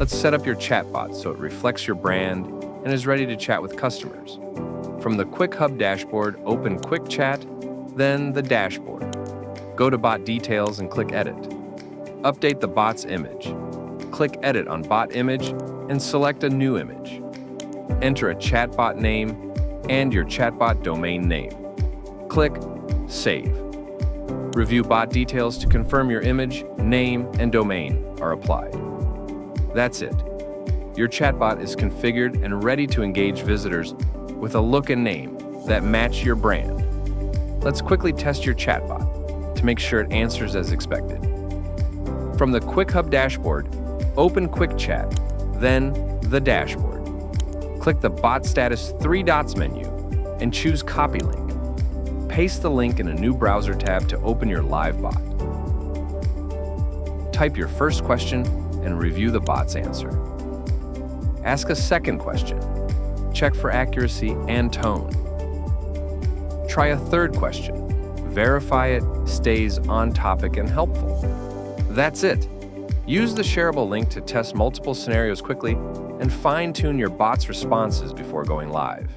Let's set up your chatbot so it reflects your brand and is ready to chat with customers. From the Quick Hub dashboard, open Quick Chat, then the dashboard. Go to Bot Details and click Edit. Update the bot's image. Click Edit on Bot Image and select a new image. Enter a chatbot name and your chatbot domain name. Click Save. Review bot details to confirm your image, name, and domain are applied. That's it. Your chatbot is configured and ready to engage visitors with a look and name that match your brand. Let's quickly test your chatbot to make sure it answers as expected. From the Quick Hub dashboard, open Quick Chat, then the dashboard. Click the Bot Status 3 dots menu and choose Copy Link. Paste the link in a new browser tab to open your live bot. Type your first question and review the bot's answer. Ask a second question. Check for accuracy and tone. Try a third question. Verify it stays on topic and helpful. That's it. Use the shareable link to test multiple scenarios quickly and fine-tune your bot's responses before going live.